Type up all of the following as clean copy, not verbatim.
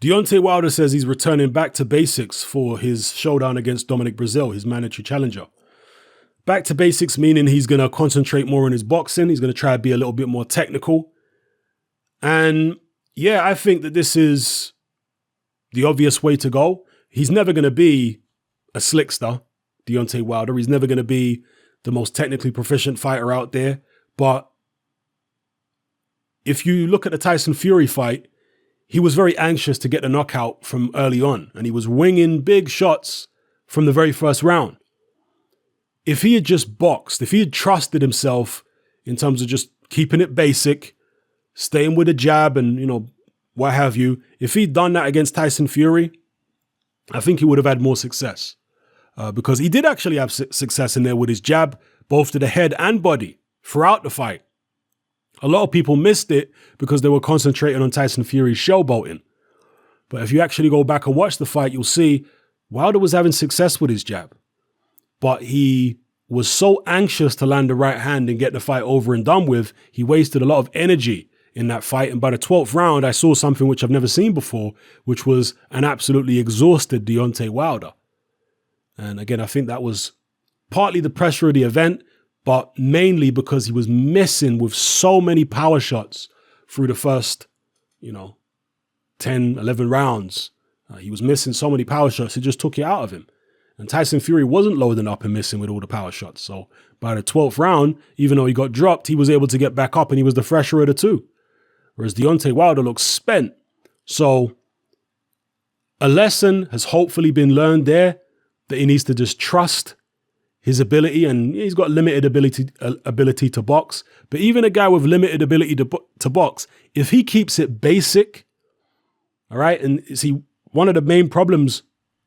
Deontay Wilder says he's returning back to basics for his showdown against Dominic Breazeale, his mandatory challenger. Back to basics meaning he's going to concentrate more on his boxing. He's going to try to be a little bit more technical. And yeah, I think that this is the obvious way to go. He's never going to be a slickster, Deontay Wilder. He's never going to be the most technically proficient fighter out there. But if you look at the Tyson Fury fight, he was very anxious to get the knockout from early on, and he was winging big shots from the very first round. If he had just boxed, if he had trusted himself in terms of just keeping it basic, staying with a jab and, what have you, if he'd done that against Tyson Fury, I think he would have had more success. Because he did actually have success in there with his jab, both to the head and body throughout the fight. A lot of people missed it because they were concentrating on Tyson Fury's showboating. But if you actually go back and watch the fight, you'll see Wilder was having success with his jab. But he was so anxious to land the right hand and get the fight over and done with, he wasted a lot of energy in that fight. And by the 12th round, I saw something which I've never seen before, which was an absolutely exhausted Deontay Wilder. And again, I think that was partly the pressure of the event, but mainly because he was missing with so many power shots through the first, 10, 11 rounds. He was missing so many power shots, it just took it out of him. And Tyson Fury wasn't loading up and missing with all the power shots. So by the 12th round, even though he got dropped, he was able to get back up and he was the fresher of the two. Whereas Deontay Wilder looks spent. So a lesson has hopefully been learned there, that he needs to just trust his ability, and he's got limited ability to box. But even a guy with limited ability to box, if he keeps it basic, all right, and see, one of the main problems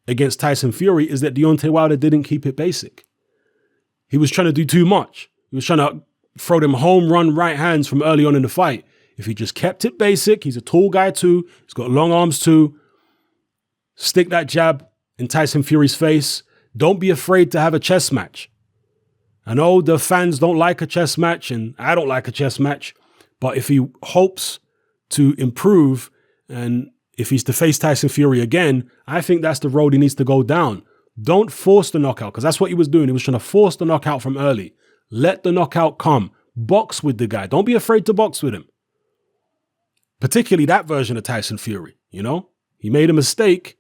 against Tyson Fury is that Deontay Wilder didn't keep it basic. He was trying to do too much. He was trying to throw them home run right hands from early on in the fight. If he just kept it basic, he's a tall guy too, he's got long arms too, stick that jab in Tyson Fury's face. Don't be afraid to have a chess match. I know the fans don't like a chess match, and I don't like a chess match, but if he hopes to improve and if he's to face Tyson Fury again, I think that's the road he needs to go down. Don't force the knockout, because that's what he was doing. He was trying to force the knockout from early. Let the knockout come. Box with the guy. Don't be afraid to box with him. Particularly that version of Tyson Fury, He made a mistake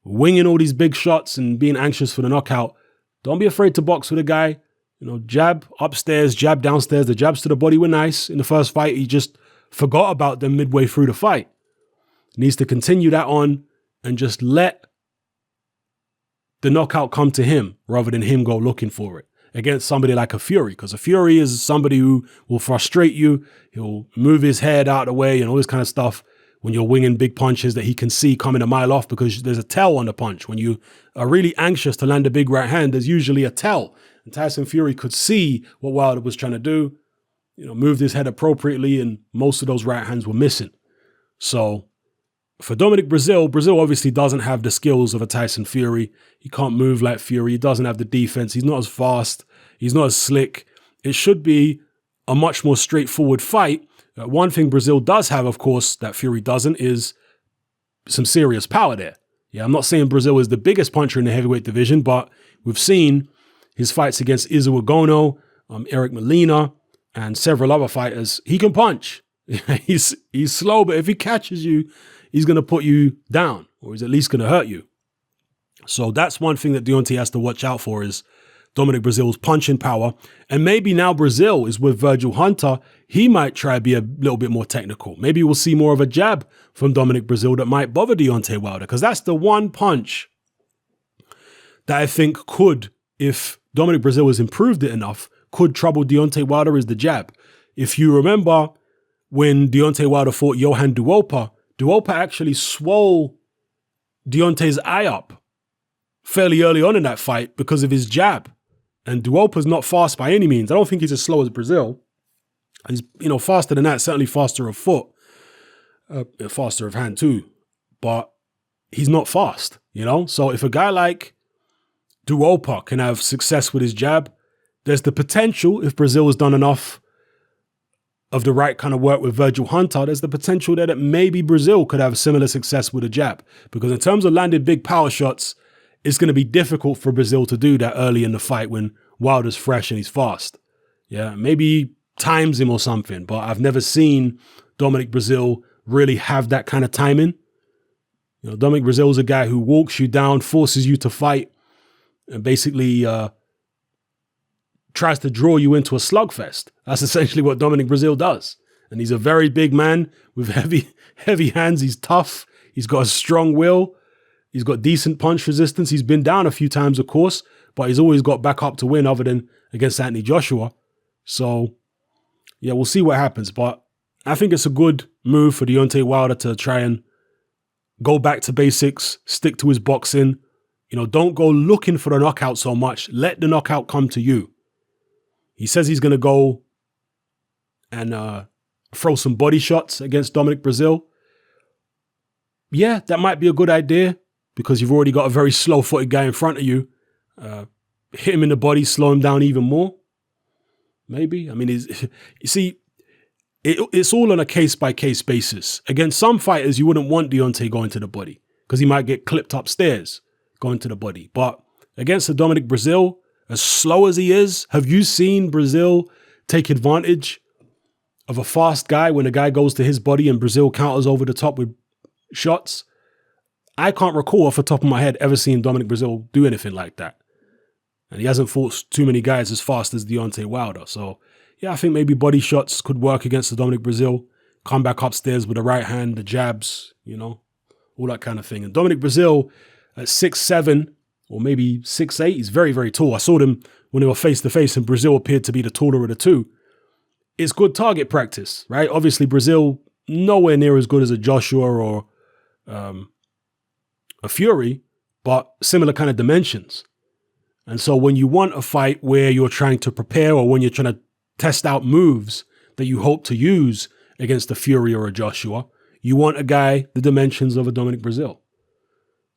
winging all these big shots and being anxious for the knockout. Don't be afraid to box with a guy. Jab upstairs, jab downstairs. The jabs to the body were nice. In the first fight, he just forgot about them midway through the fight. He needs to continue that on and just let the knockout come to him rather than him go looking for it against somebody like a Fury, because a Fury is somebody who will frustrate you. He'll move his head out of the way and all this kind of stuff when you're winging big punches that he can see coming a mile off, because there's a tell on the punch. When you are really anxious to land a big right hand, there's usually a tell. And Tyson Fury could see what Wilder was trying to do, moved his head appropriately, and most of those right hands were missing. So for Dominic Breazeale obviously doesn't have the skills of a Tyson Fury. He can't move like Fury. He doesn't have the defense. He's not as fast. He's not as slick. It should be a much more straightforward fight. One thing Breazeale does have, of course, that Fury doesn't, is some serious power there. Yeah, I'm not saying Breazeale is the biggest puncher in the heavyweight division, but we've seen his fights against Izzy Gono, Eric Molina, and several other fighters. He can punch. He's slow, but if he catches you, he's going to put you down, or he's at least going to hurt you. So that's one thing that Deontay has to watch out for, is Dominic Breazeale's punching power. And maybe now Breazeale is with Virgil Hunter, he might try to be a little bit more technical. Maybe we'll see more of a jab from Dominic Breazeale that might bother Deontay Wilder, because that's the one punch that I think could, if Dominic Breazeale has improved it enough, could trouble Deontay Wilder, is the jab. If you remember when Deontay Wilder fought Johan Duopa actually swole Deontay's eye up fairly early on in that fight because of his jab. And Duopa's not fast by any means. I don't think he's as slow as Breazeale. He's, faster than that, certainly faster of foot, faster of hand too. But he's not fast, So if a guy like Duopa can have success with his jab, there's the potential, if Breazeale has done enough of the right kind of work with Virgil Hunter, there's the potential that maybe Breazeale could have similar success with a jab. Because in terms of landing big power shots, it's going to be difficult for Breazeale to do that early in the fight when Wilder's fresh and he's fast. Yeah, maybe he times him or something, but I've never seen Dominic Breazeale really have that kind of timing. You know, Dominic Breazeale is a guy who walks you down, forces you to fight, and basically tries to draw you into a slugfest. That's essentially what Dominic Breazeale does. And he's a very big man with heavy hands. He's tough. He's got a strong will. He's got decent punch resistance. He's been down a few times, of course, but he's always got back up to win other than against Anthony Joshua. So, yeah, we'll see what happens. But I think it's a good move for Deontay Wilder to try and go back to basics, stick to his boxing. You know, don't go looking for the knockout so much. Let the knockout come to you. He says he's going to go and throw some body shots against Dominic Breazeale. Yeah, that might be a good idea because you've already got a very slow-footed guy in front of you. Hit him in the body, slow him down even more. Maybe. I mean, you see, it's all on a case-by-case basis. Against some fighters, you wouldn't want Deontay going to the body because he might get clipped upstairs going to the body. But against the Dominic Breazeale, as slow as he is, have you seen Breazeale take advantage of a fast guy when a guy goes to his body and Breazeale counters over the top with shots? I can't recall off the top of my head ever seeing Dominic Breazeale do anything like that. And he hasn't fought too many guys as fast as Deontay Wilder. So, yeah, I think maybe body shots could work against the Dominic Breazeale. Come back upstairs with the right hand, the jabs, you know, all that kind of thing. And Dominic Breazeale at 6'7", or maybe 6'8", he's very, very tall. I saw them when they were face-to-face and Breazeale appeared to be the taller of the two. It's good target practice, right? Obviously, Breazeale nowhere near as good as a Joshua or a Fury, but similar kind of dimensions. And so when you want a fight where you're trying to prepare or when you're trying to test out moves that you hope to use against a Fury or a Joshua, you want a guy the dimensions of a Dominic Breazeale.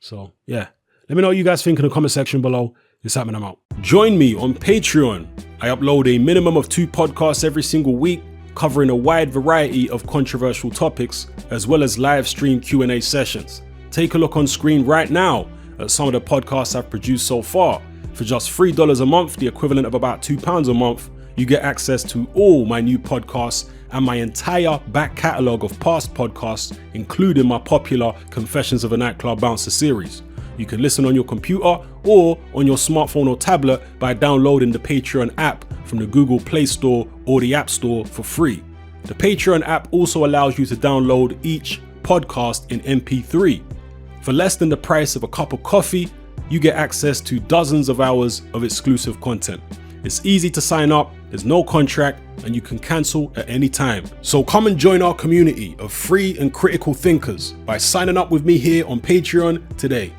So, yeah. Let me know what you guys think in the comment section below. It's happening, I'm out. Join me on Patreon. I upload a minimum of 2 podcasts every single week, covering a wide variety of controversial topics, as well as live stream Q&A sessions. Take a look on screen right now at some of the podcasts I've produced so far. For just $3 a month, the equivalent of about £2 a month, you get access to all my new podcasts and my entire back catalogue of past podcasts, including my popular Confessions of a Nightclub Bouncer series. You can listen on your computer or on your smartphone or tablet by downloading the Patreon app from the Google Play Store or the App Store for free. The Patreon app also allows you to download each podcast in MP3. For less than the price of a cup of coffee, you get access to dozens of hours of exclusive content. It's easy to sign up, there's no contract, and you can cancel at any time. So come and join our community of free and critical thinkers by signing up with me here on Patreon today.